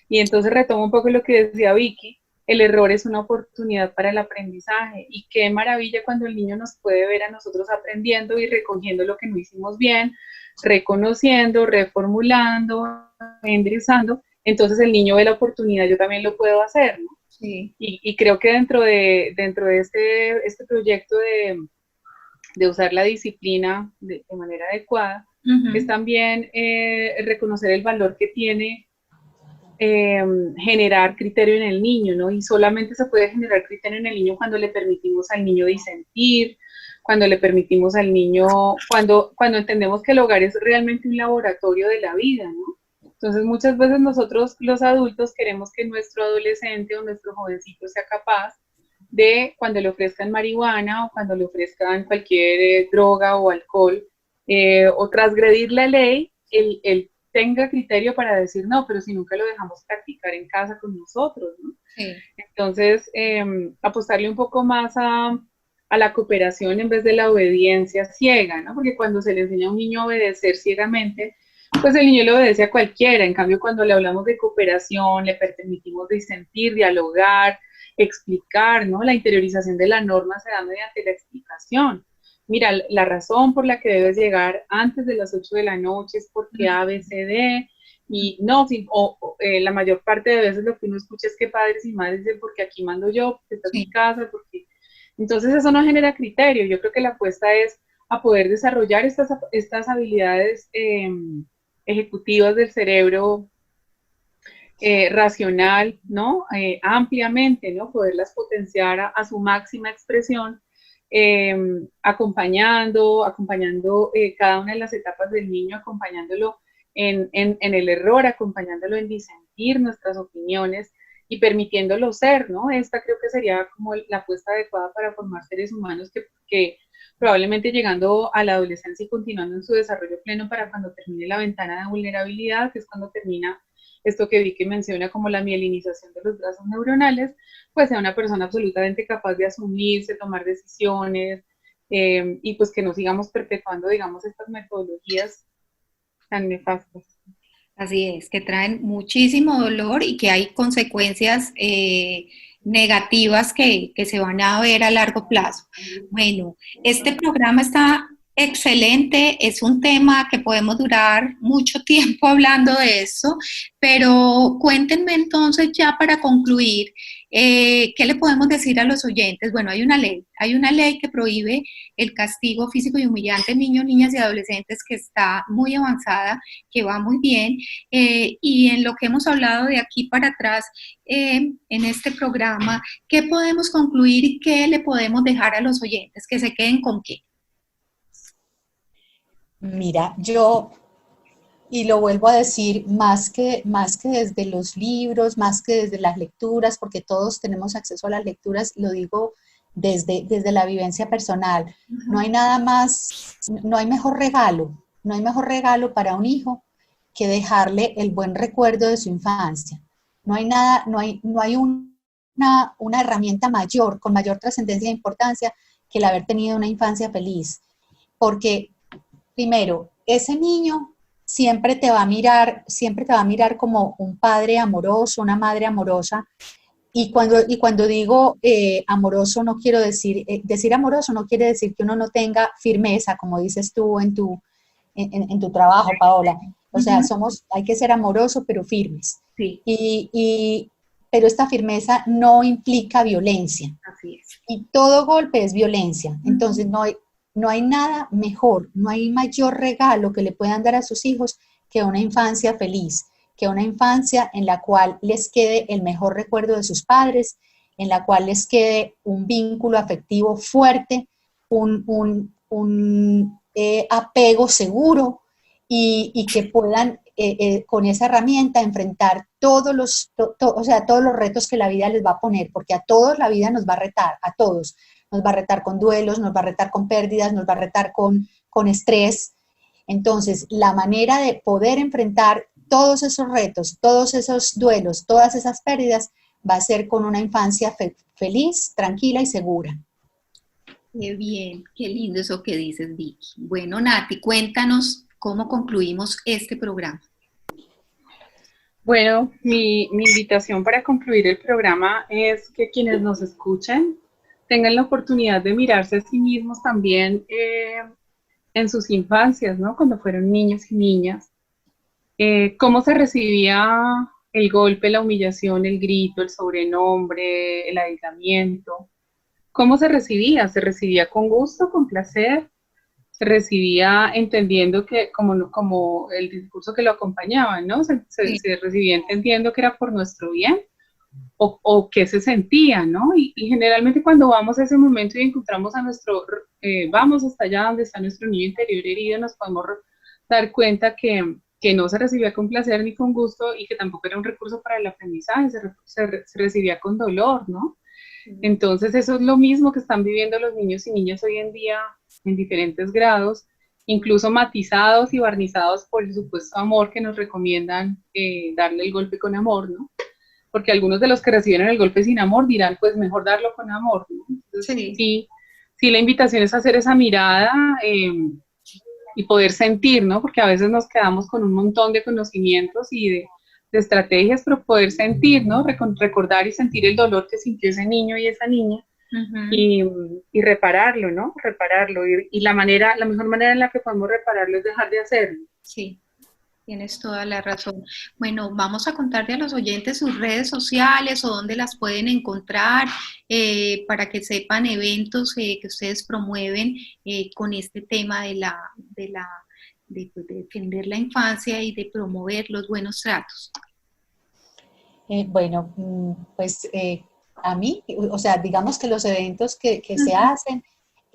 Y entonces retomo un poco lo que decía Vicky, el error es una oportunidad para el aprendizaje, y qué maravilla cuando el niño nos puede ver a nosotros aprendiendo y recogiendo lo que no hicimos bien, reconociendo, reformulando, enderezando. Entonces el niño ve la oportunidad, yo también lo puedo hacer, ¿no? Sí. Y creo que dentro de este proyecto de usar la disciplina de manera adecuada, es también reconocer el valor que tiene generar criterio en el niño, ¿no? Y solamente se puede generar criterio en el niño cuando le permitimos al niño disentir, cuando le permitimos al niño, cuando entendemos que el hogar es realmente un laboratorio de la vida, ¿no? Entonces muchas veces nosotros los adultos queremos que nuestro adolescente o nuestro jovencito sea capaz de, cuando le ofrezcan marihuana o cuando le ofrezcan cualquier droga o alcohol, o transgredir la ley, él tenga criterio para decir no, pero si nunca lo dejamos practicar en casa con nosotros, ¿no? Sí. Entonces, apostarle un poco más a la cooperación en vez de la obediencia ciega, ¿no? Porque cuando se le enseña a un niño a obedecer ciegamente, pues el niño le obedece a cualquiera. En cambio, cuando le hablamos de cooperación, le permitimos disentir, dialogar, explicar, ¿no? La interiorización de la norma se da mediante la explicación. Mira, la razón por la que debes llegar antes de las 8 de la noche es porque A, B, C, D, y no, la mayor parte de veces lo que uno escucha es que padres y madres dicen porque aquí mando yo, porque esta es mi casa, porque... Entonces eso no genera criterio. Yo creo que la apuesta es a poder desarrollar estas habilidades ejecutivas del cerebro racional, ¿no? Ampliamente, ¿no? Poderlas potenciar a su máxima expresión, acompañando cada una de las etapas del niño, acompañándolo en el error, acompañándolo en disentir nuestras opiniones y permitiéndolo ser, ¿no? Esta creo que sería como la apuesta adecuada para formar seres humanos que probablemente llegando a la adolescencia y continuando en su desarrollo pleno para cuando termine la ventana de vulnerabilidad, que es cuando termina esto que Vicky menciona como la mielinización de los brazos neuronales, pues sea una persona absolutamente capaz de asumirse, tomar decisiones, y pues que no sigamos perpetuando, digamos, estas metodologías tan nefastas. Así es, que traen muchísimo dolor y que hay consecuencias negativas que se van a ver a largo plazo. Bueno, este programa está excelente, es un tema que podemos durar mucho tiempo hablando de eso, pero cuéntenme entonces ya para concluir, ¿qué le podemos decir a los oyentes? Bueno, hay una ley que prohíbe el castigo físico y humillante en niños, niñas y adolescentes que está muy avanzada, que va muy bien, y en lo que hemos hablado de aquí para atrás en este programa, ¿qué podemos concluir y qué le podemos dejar a los oyentes? Que se queden con qué. Mira, yo, y lo vuelvo a decir, más que desde los libros, más que desde las lecturas, porque todos tenemos acceso a las lecturas, lo digo desde la vivencia personal. No hay nada más, no hay mejor regalo para un hijo que dejarle el buen recuerdo de su infancia. No hay una herramienta mayor, con mayor trascendencia e importancia que el haber tenido una infancia feliz. Porque, primero, ese niño siempre te va a mirar como un padre amoroso, una madre amorosa. Y cuando digo amoroso, no quiero decir amoroso no quiere decir que uno no tenga firmeza, como dices tú en tu trabajo, Paola. O sea, hay que ser amorosos, pero firmes. Sí. Pero esta firmeza no implica violencia. Así es. Y todo golpe es violencia. Entonces no hay nada mejor, no hay mayor regalo que le puedan dar a sus hijos que una infancia feliz, que una infancia en la cual les quede el mejor recuerdo de sus padres, en la cual les quede un vínculo afectivo fuerte, un apego seguro y que puedan con esa herramienta enfrentar todos los retos que la vida les va a poner, porque a todos la vida nos va a retar, a todos. Nos va a retar con duelos, nos va a retar con pérdidas, nos va a retar con estrés. Entonces, la manera de poder enfrentar todos esos retos, todos esos duelos, todas esas pérdidas, va a ser con una infancia feliz, tranquila y segura. Qué bien, qué lindo eso que dices, Vicky. Bueno, Nati, cuéntanos cómo concluimos este programa. Bueno, mi invitación para concluir el programa es que quienes nos escuchen tengan la oportunidad de mirarse a sí mismos también en sus infancias, ¿no? Cuando fueron niños y niñas. ¿Cómo se recibía el golpe, la humillación, el grito, el sobrenombre, el aislamiento? ¿Cómo se recibía? ¿Se recibía con gusto, con placer? ¿Se recibía entendiendo que, como el discurso que lo acompañaba, ¿no? ¿Se recibía entendiendo que era por nuestro bien? ¿O qué se sentía, ¿no? Y generalmente cuando vamos a ese momento y encontramos a vamos hasta allá donde está nuestro niño interior herido, nos podemos dar cuenta que no se recibía con placer ni con gusto y que tampoco era un recurso para el aprendizaje, se recibía con dolor, ¿no? Entonces eso es lo mismo que están viviendo los niños y niñas hoy en día en diferentes grados, incluso matizados y barnizados por el supuesto amor que nos recomiendan darle el golpe con amor, ¿no? Porque algunos de los que reciben el golpe sin amor dirán, pues mejor darlo con amor, ¿no? Entonces, sí, la invitación es hacer esa mirada y poder sentir, ¿no? Porque a veces nos quedamos con un montón de conocimientos y de estrategias, pero poder sentir, ¿no? Recordar y sentir el dolor que sintió ese niño y esa niña y repararlo, ¿no? Repararlo. Y la mejor manera en la que podemos repararlo es dejar de hacerlo. Sí. Tienes toda la razón. Bueno, vamos a contarle a los oyentes sus redes sociales o dónde las pueden encontrar para que sepan eventos que ustedes promueven con este tema de defender la infancia y de promover los buenos tratos. Pues a mí, o sea, digamos que los eventos que se hacen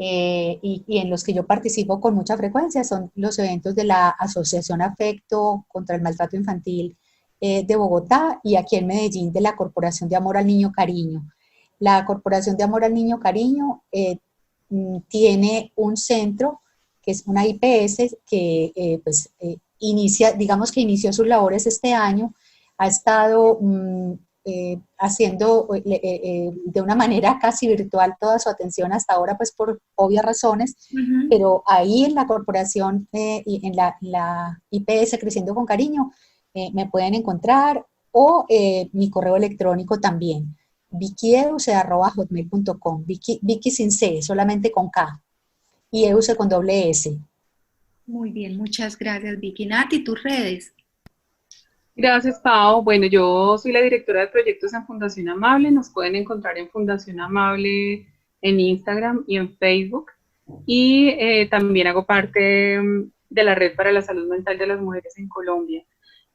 y en los que yo participo con mucha frecuencia son los eventos de la Asociación Afecto contra el Maltrato Infantil de Bogotá y aquí en Medellín de la Corporación de Amor al Niño Cariño. La Corporación de Amor al Niño Cariño tiene un centro que es una IPS que inició sus labores este año, ha estado haciendo de una manera casi virtual toda su atención hasta ahora, pues por obvias razones, pero ahí en la corporación y en la IPS Creciendo con Cariño me pueden encontrar o mi correo electrónico también, vickyEuse@hotmail.com, Vicky sin C, solamente con K, y Euse con doble S. Muy bien, muchas gracias, Vicky. Nati, tus redes. Gracias, Pau. Bueno, yo soy la directora de proyectos en Fundación Amable. Nos pueden encontrar en Fundación Amable en Instagram y en Facebook. Y también hago parte de la Red para la Salud Mental de las Mujeres en Colombia.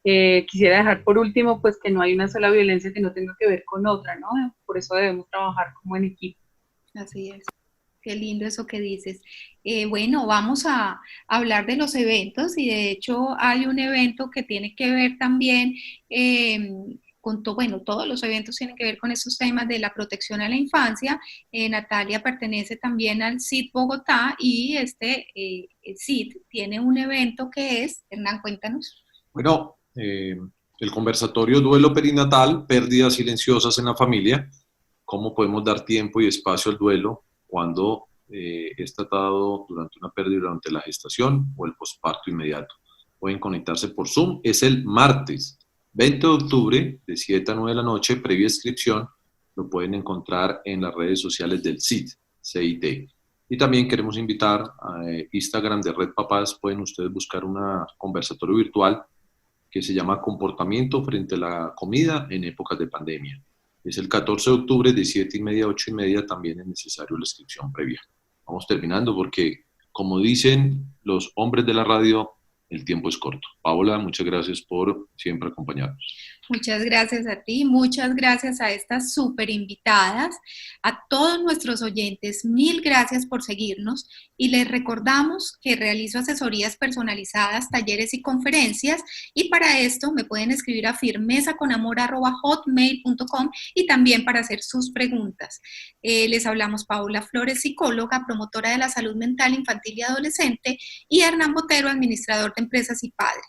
Quisiera dejar por último, pues que no hay una sola violencia que no tenga que ver con otra, ¿no? Por eso debemos trabajar como en equipo. Así es. Qué lindo eso que dices. Bueno, vamos a hablar de los eventos y de hecho hay un evento que tiene que ver también con todos los eventos tienen que ver con esos temas de la protección a la infancia. Natalia pertenece también al CID Bogotá y este CID tiene un evento que es, Hernán, cuéntanos. Bueno, el conversatorio Duelo Perinatal, Pérdidas Silenciosas en la Familia, cómo podemos dar tiempo y espacio al duelo cuando es tratado durante una pérdida durante la gestación o el posparto inmediato. Pueden conectarse por Zoom, es el martes 20 de octubre de 7 a 9 de la noche, previa inscripción, lo pueden encontrar en las redes sociales del CIT. Y también queremos invitar a Instagram de Red Papás, pueden ustedes buscar un conversatorio virtual que se llama Comportamiento frente a la comida en épocas de pandemia. Es el 14 de octubre de 7:30 a 8:30, también es necesario la inscripción previa. Vamos terminando porque, como dicen los hombres de la radio, el tiempo es corto. Paola, muchas gracias por siempre acompañarnos. Muchas gracias a ti, muchas gracias a estas súper invitadas, a todos nuestros oyentes, mil gracias por seguirnos y les recordamos que realizo asesorías personalizadas, talleres y conferencias y para esto me pueden escribir a firmezaconamor@hotmail.com y también para hacer sus preguntas. Les hablamos Paola Flores, psicóloga, promotora de la salud mental infantil y adolescente y Hernán Botero, administrador de empresas y padre.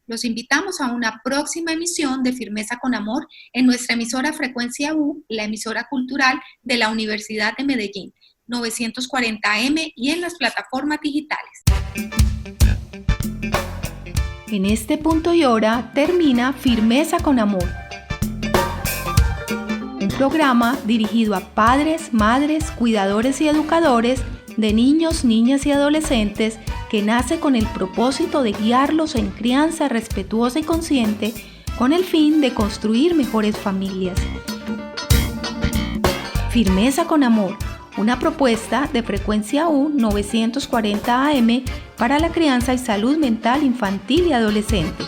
Los invitamos a una próxima emisión de Firmeza con Amor en nuestra emisora Frecuencia U, la emisora cultural de la Universidad de Medellín, 940 AM y en las plataformas digitales. En este punto y hora termina Firmeza con Amor, un programa dirigido a padres, madres, cuidadores y educadores de niños, niñas y adolescentes que nace con el propósito de guiarlos en crianza respetuosa y consciente con el fin de construir mejores familias. Firmeza con Amor, una propuesta de Frecuencia U 940 AM para la crianza y salud mental infantil y adolescente.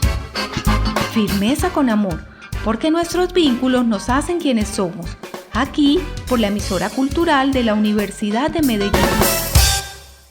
Firmeza con Amor, porque nuestros vínculos nos hacen quienes somos. Aquí por la emisora cultural de la Universidad de Medellín.